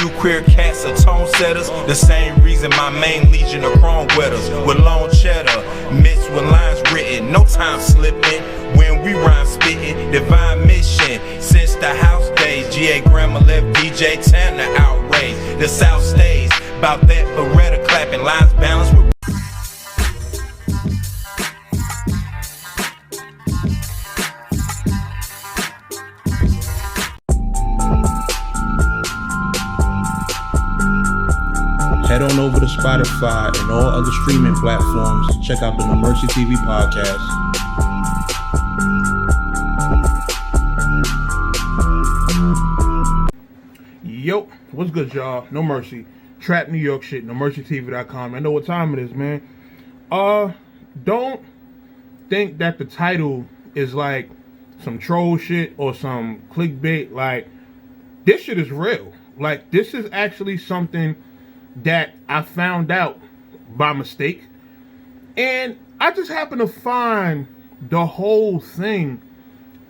You queer cats are tone setters. The same reason my main legion of chrome wetters. With long cheddar, mixed with lines written. No time slipping when we rhyme spitting. Divine mission since the house days. G.A. Grandma left DJ Tanner outraged. The South stays about that Beretta clapping. Lines balanced with Head on over to Spotify and all other streaming platforms. Check out the NoMercyTV Podcast. Yo, what's good, y'all? No Mercy. Trap New York shit, NoMercyTV.com. I know what time it is, man. Don't think that the title is like some troll shit or some clickbait. Like, this shit is real. Like, this is actually something that I found out by mistake, and I just happen to find the whole thing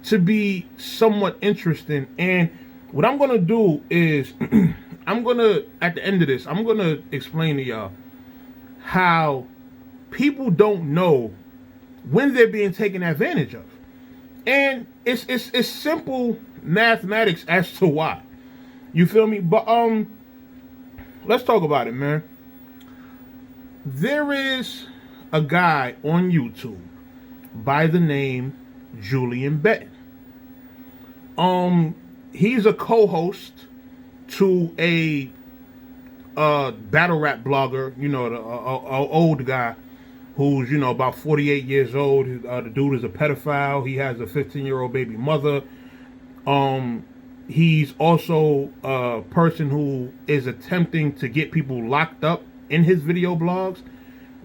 to be somewhat interesting. And what I'm gonna do is at the end of this, I'm gonna explain to y'all how people don't know when they're being taken advantage of, and it's simple mathematics as to why. You feel me? But let's talk about it, man. There is a guy on YouTube by the name Julian Betton. He's a co-host to a battle rap blogger, you know, the old guy who's, you know, about 48 years old. The dude is a pedophile. He has a 15-year-old baby mother. He's also a person who is attempting to get people locked up in his video blogs.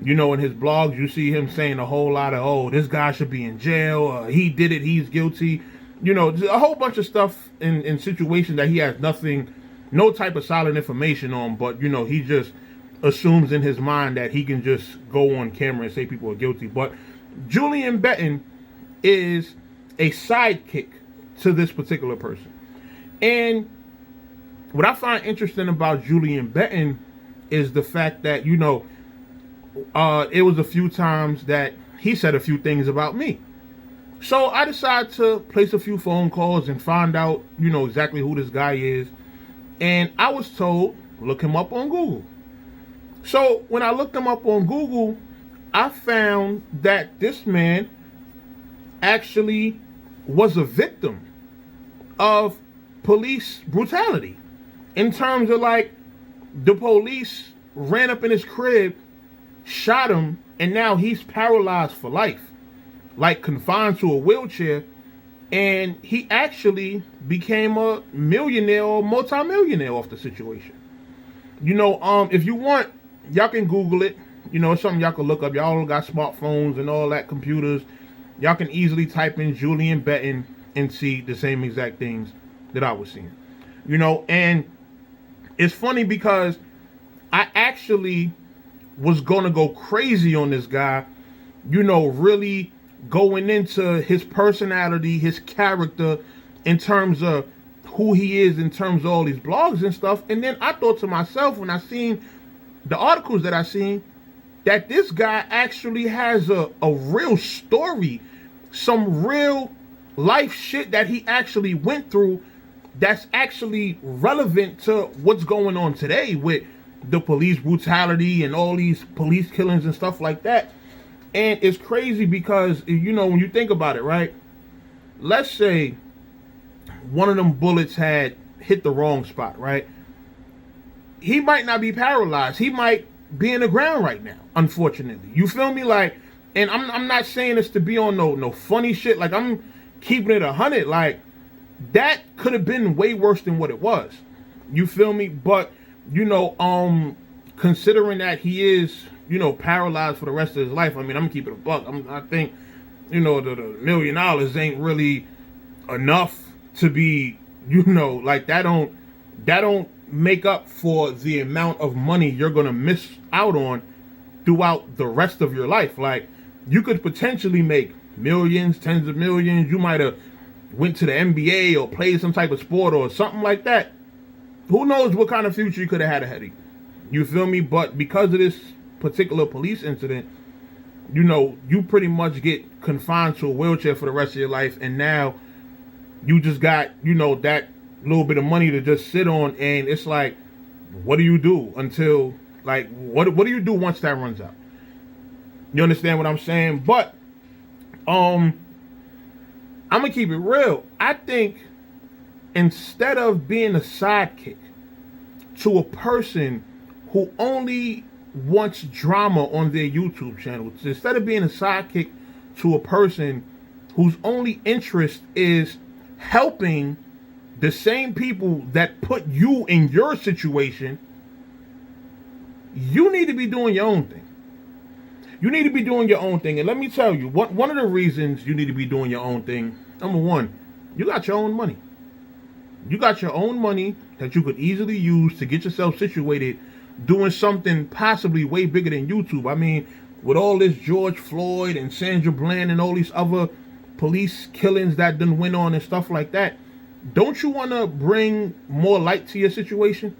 You know, in his blogs, you see him saying a whole lot of, oh, this guy should be in jail. He did it. He's guilty. You know, a whole bunch of stuff in situations that he has no type of solid information on. But, you know, he just assumes in his mind that he can just go on camera and say people are guilty. But Julian Betton is a sidekick to this particular person. And what I find interesting about Julian Betton is the fact that, you know, it was a few times that he said a few things about me. So I decided to place a few phone calls and find out, you know, exactly who this guy is. And I was told, look him up on Google. So when I looked him up on Google, I found that this man actually was a victim of police brutality, in terms of, like, the police ran up in his crib, shot him, and now he's paralyzed for life, like confined to a wheelchair. And he actually became a millionaire or multi-millionaire off the situation. You know, if you want, y'all can Google it. You know, it's something y'all can look up. Y'all got smartphones and all that, computers. Y'all can easily type in Julian Betton and see the same exact things that I was seeing. You know, and it's funny because I actually was going to go crazy on this guy, you know, really going into his personality, his character, in terms of who he is, in terms of all these blogs and stuff. And then I thought to myself, when I seen the articles that I seen, that this guy actually has a real story, some real life shit that he actually went through that's actually relevant to what's going on today with the police brutality and all these police killings and stuff like that. And it's crazy because, you know, when you think about it, right? Let's say one of them bullets had hit the wrong spot, right? He might not be paralyzed. He might be in the ground right now, unfortunately. You feel me? Like, and I'm not saying this to be on no funny shit. Like, I'm keeping it 100. Like, that could have been way worse than what it was. You feel me? But, you know, considering that he is, you know, paralyzed for the rest of his life, I mean, I'm gonna keep it a buck. I think, you know, the $1 million ain't really enough to be, you know, like, that don't make up for the amount of money you're gonna miss out on throughout the rest of your life. Like, you could potentially make millions, tens of millions. You might have went to the NBA or played some type of sport or something like that, who knows what kind of future you could have had ahead of you. You feel me? But because of this particular police incident, you know, you pretty much get confined to a wheelchair for the rest of your life, and now you just got, you know, that little bit of money to just sit on, and it's like, what do you do until, like, what do you do once that runs out? You understand what I'm saying? But I'm gonna keep it real. I think instead of being a sidekick to a person who only wants drama on their YouTube channel, instead of being a sidekick to a person whose only interest is helping the same people that put you in your situation, you need to be doing your own thing. You need to be doing your own thing. And let me tell you, one of the reasons you need to be doing your own thing, number one, you got your own money. You got your own money that you could easily use to get yourself situated doing something possibly way bigger than YouTube. I mean, with all this George Floyd and Sandra Bland and all these other police killings that done went on and stuff like that, don't you want to bring more light to your situation?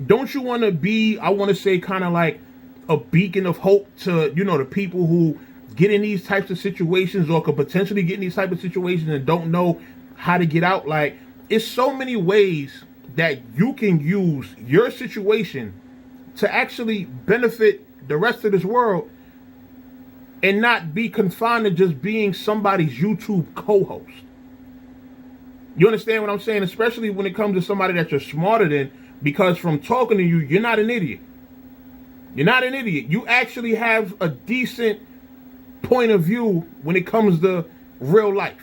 Don't you want to be, I want to say, kind of like a beacon of hope to, you know, the people who get in these types of situations or could potentially get in these type of situations and don't know how to get out? Like, it's so many ways that you can use your situation to actually benefit the rest of this world and not be confined to just being somebody's YouTube co-host. You understand what I'm saying? Especially when it comes to somebody that you're smarter than, because from talking to you, you're not an idiot. You're not an idiot. You actually have a decent point of view when it comes to real life.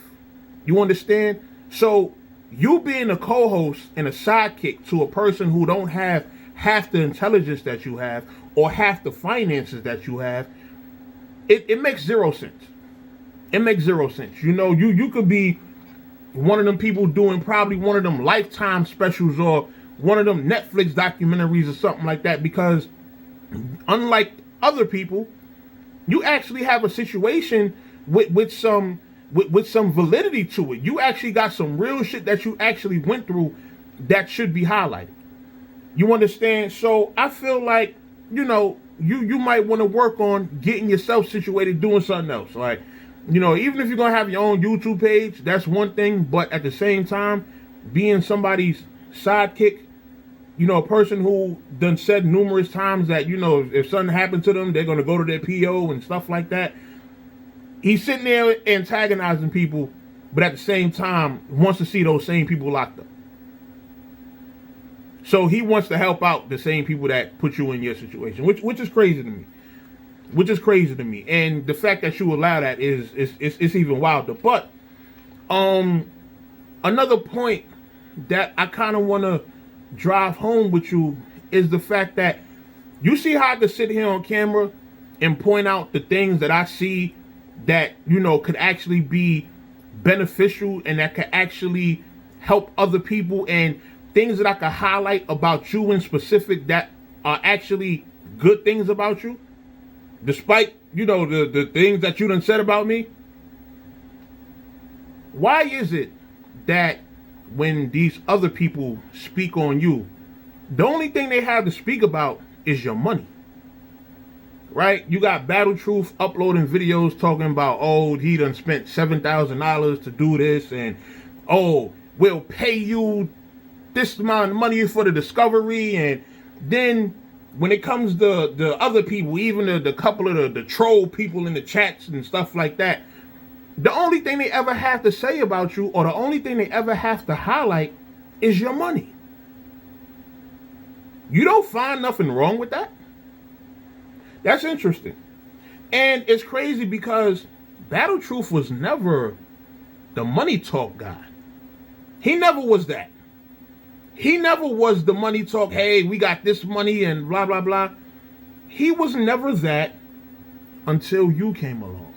You understand? So you being a co-host and a sidekick to a person who don't have half the intelligence that you have or half the finances that you have, it makes zero sense. It makes zero sense. You know, you could be one of them people doing probably one of them Lifetime specials or one of them Netflix documentaries or something like that, because unlike other people, you actually have a situation with some validity to it. You actually got some real shit that you actually went through that should be highlighted. You understand? So I feel like, you know, you might want to work on getting yourself situated doing something else. Like, you know, even if you're going to have your own YouTube page, that's one thing. But at the same time, being somebody's sidekick, you know, a person who done said numerous times that, you know, if something happened to them, they're going to go to their PO and stuff like that. He's sitting there antagonizing people, but at the same time wants to see those same people locked up. So he wants to help out the same people that put you in your situation, which is crazy to me. Which is crazy to me. And the fact that you allow that is even wilder. But another point that I kind of want to drive home with you is the fact that you see how I could sit here on camera and point out the things that I see that, you know, could actually be beneficial and that could actually help other people, and things that I could highlight about you in specific that are actually good things about you, despite, you know, the things that you done said about me. Why is it that when these other people speak on you, the only thing they have to speak about is your money? Right? You got Battle Truth uploading videos talking about, oh, he done spent $7,000 to do this, and oh, we'll pay you this amount of money for the discovery. And then when it comes to the other people, even the couple of the troll people in the chats and stuff like that, the only thing they ever have to say about you, or the only thing they ever have to highlight, is your money. You don't find nothing wrong with that? That's interesting. And it's crazy because Battle Truth was never the money talk guy. He never was that. He never was the money talk, hey, we got this money and blah, blah, blah. He was never that until you came along.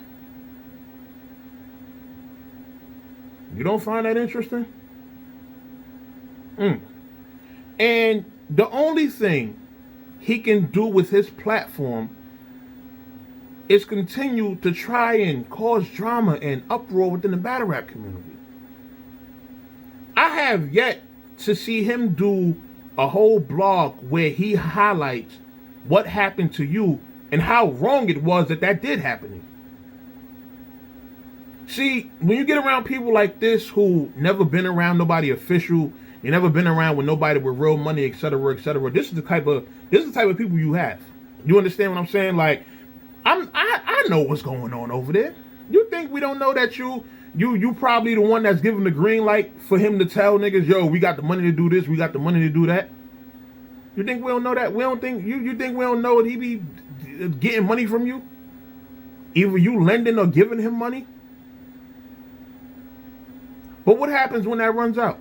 You don't find that interesting? And the only thing he can do with his platform is continue to try and cause drama and uproar within the battle rap community. I have yet to see him do a whole blog where he highlights what happened to you and how wrong it was that did happen to you. See, when you get around people like this who never been around nobody official, they never been around with nobody with real money, etc., etc., this is the type of people you have. You understand what I'm saying? Like, I know what's going on over there. You think we don't know that you probably the one that's giving the green light for him to tell niggas, yo, we got the money to do this, we got the money to do that? You think we don't know that? We don't think you think we don't know that he be getting money from you? Either you lending or giving him money? But what happens when that runs out?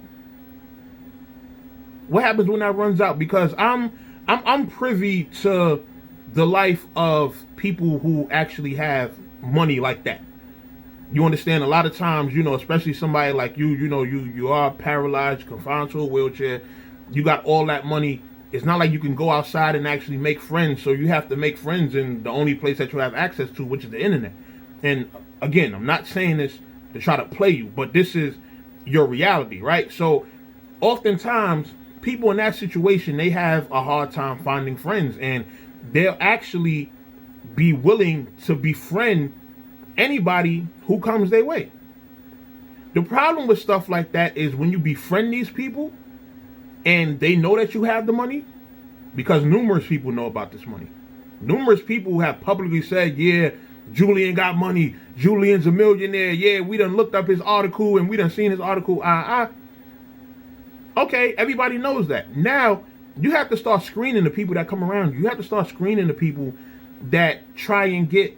What happens when that runs out? Because I'm privy to the life of people who actually have money like that. You understand? A lot of times, especially somebody like you are paralyzed, confined to a wheelchair. You got all that money. It's not like you can go outside and actually make friends. So you have to make friends in the only place that you have access to, which is the internet. And again, I'm not saying this to try to play you, but this is your reality, right? So oftentimes people in that situation, they have a hard time finding friends, and they'll actually be willing to befriend anybody who comes their way. The problem with stuff like that is when you befriend these people and they know that you have the money, because numerous people know about this money. Numerous people who have publicly said, yeah, Julian got money. Julian's a millionaire. Yeah, we done looked up his article and we done seen his article. Okay, everybody knows that. Now, you have to start screening the people that come around you. You have to start screening the people that try and get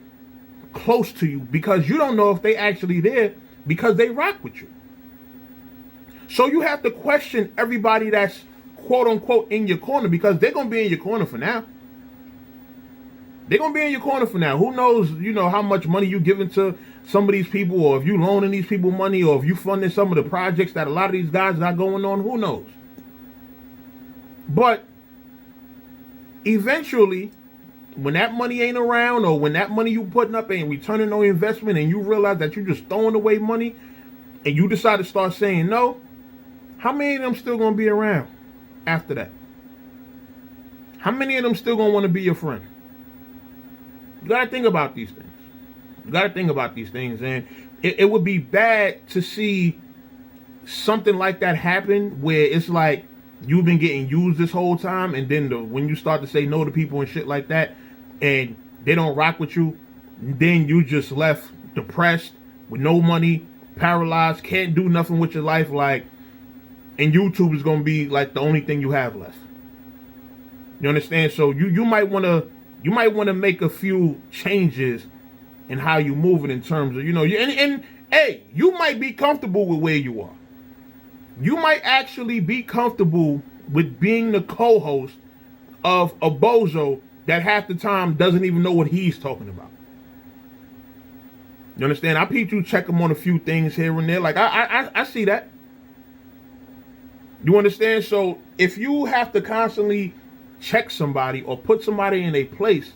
close to you, because you don't know if they actually there because they rock with you. So you have to question everybody that's quote unquote in your corner, because they're going to be in your corner for now. They're going to be in your corner for now. Who knows, how much money you giving to some of these people, or if you loaning these people money, or if you funding some of the projects that a lot of these guys got going on, who knows? But eventually, when that money ain't around, or when that money you putting up ain't returning no investment, and you realize that you just throwing away money, and you decide to start saying no, how many of them still going to be around after that? How many of them still going to want to be your friend? You got to think about these things. You got to think about these things. And it would be bad to see something like that happen, where it's like you've been getting used this whole time, and then when you start to say no to people and shit like that, and they don't rock with you, then you just left depressed with no money, paralyzed, can't do nothing with your life, and YouTube is going to be like the only thing you have left. You understand? So you might want to make a few changes in how you moving, in terms of, and hey, you might be comfortable with where you are. You might actually be comfortable with being the co-host of a bozo that half the time doesn't even know what he's talking about. You understand? I peeped you check him on a few things here and there. Like, I see that. You understand? So if you have to constantly check somebody or put somebody in a place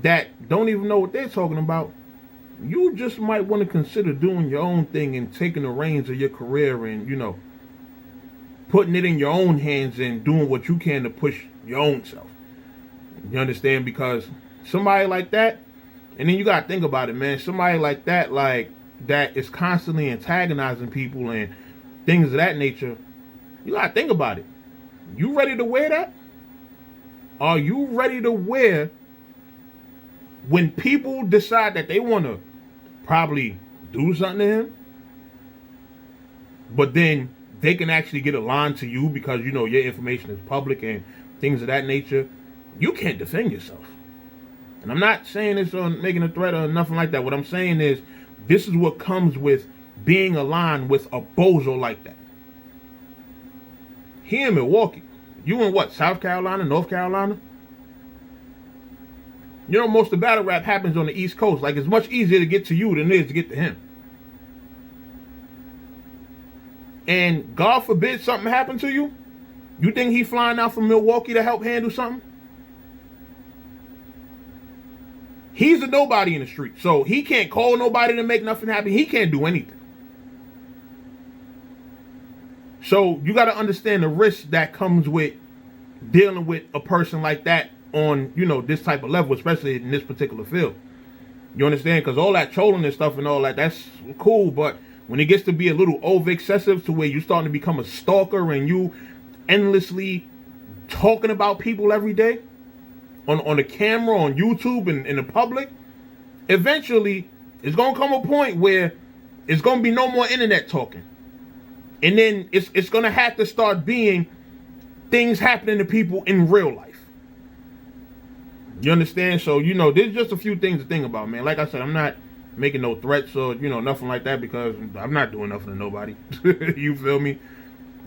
that don't even know what they're talking about, you just might want to consider doing your own thing and taking the reins of your career and, putting it in your own hands and doing what you can to push your own self. You understand? Because somebody like that, and then you got to think about it, man. Somebody like that is constantly antagonizing people and things of that nature. You got to think about it. You ready to wear that? Are you ready to wear when people decide that they want to probably do something to him, but then they can actually get aligned to you because, your information is public and things of that nature? You can't defend yourself. And I'm not saying this on making a threat or nothing like that. What I'm saying is, this is what comes with being aligned with a bozo like that. Here in Milwaukee, you in what, South Carolina, North Carolina? Most of the battle rap happens on the East Coast. Like, it's much easier to get to you than it is to get to him. And God forbid something happened to you, you think he flying out from Milwaukee to help handle something? He's a nobody in the street, so he can't call nobody to make nothing happen. He can't do anything. So you got to understand the risk that comes with dealing with a person like that on, you know, this type of level, especially in this particular field. You understand? Because all that trolling and stuff and all that, that's cool, but when it gets to be a little over excessive to where you're starting to become a stalker and you endlessly talking about people every day on the camera, on YouTube, and in the public, eventually it's going to come a point where it's going to be no more internet talking. And then it's going to have to start being things happening to people in real life. You understand? So, you know, there's just a few things to think about, man. Like I said, I'm not making no threats or, you know, nothing like that, because I'm not doing nothing to nobody. You feel me?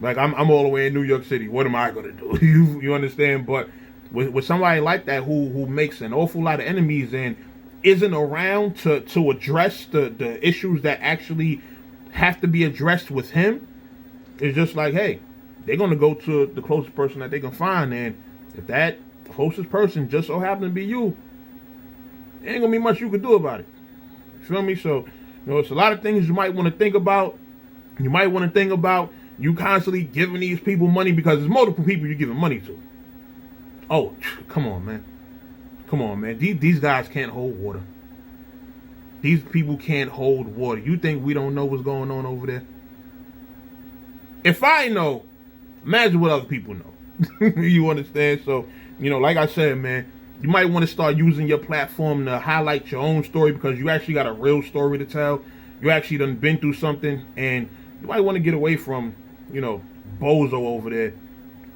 Like, I'm all the way in New York City. What am I going to do? You understand? But with somebody like that who makes an awful lot of enemies and isn't around to address the issues that actually have to be addressed with him, it's just like, hey, they're going to go to the closest person that they can find. And if that closest person just so happens to be you, there ain't going to be much you can do about it. You feel me? So, you know, it's a lot of things you might want to think about. You might want to think about you constantly giving these people money, because there's multiple people you're giving money to. Oh, come on, man. Come on, man. These guys can't hold water. These people can't hold water. You think we don't know what's going on over there? If I know, imagine what other people know. You understand? So, you know, like I said, man, you might want to start using your platform to highlight your own story, because you actually got a real story to tell. You actually done been through something, and you might want to get away from, you know, bozo over there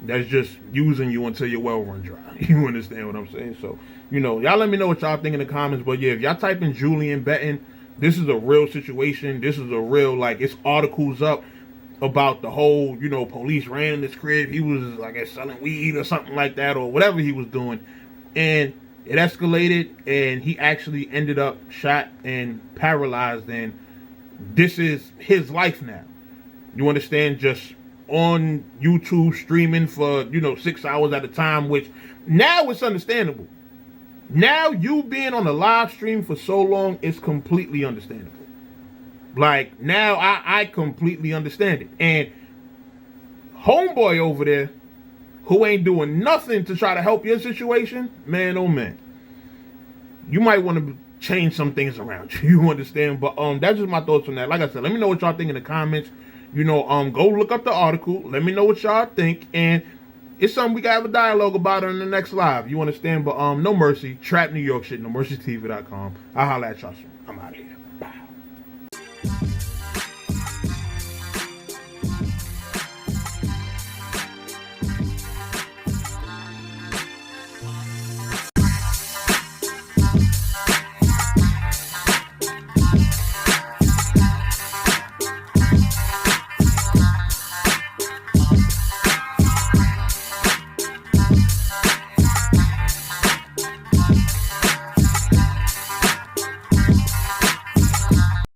that's just using you until your well run dry. You understand what I'm saying? So, you know, y'all let me know what y'all think in the comments. But yeah, if y'all type in Julian Betton, this is a real situation. This is a real, like, it's articles up about the whole, you know, police ran in his crib. He was, I guess, selling weed or something like that, or whatever he was doing. And it escalated, and he actually ended up shot and paralyzed. And this is his life now. You understand? Just on YouTube streaming for, you know, 6 hours at a time, which now it's understandable. Now you being on a live stream for so long is completely understandable. Like, now I completely understand it. And homeboy over there who ain't doing nothing to try to help your situation, man, oh man, you might want to change some things around you. You understand? But that's just my thoughts on that. Like I said, let me know what y'all think in the comments. You know, go look up the article. Let me know what y'all think. And it's something we can have a dialogue about on the next live. You understand? But No Mercy, Trap New York shit, NoMercyTV.com. I'll holla at y'all soon. I'm out of here. Bye.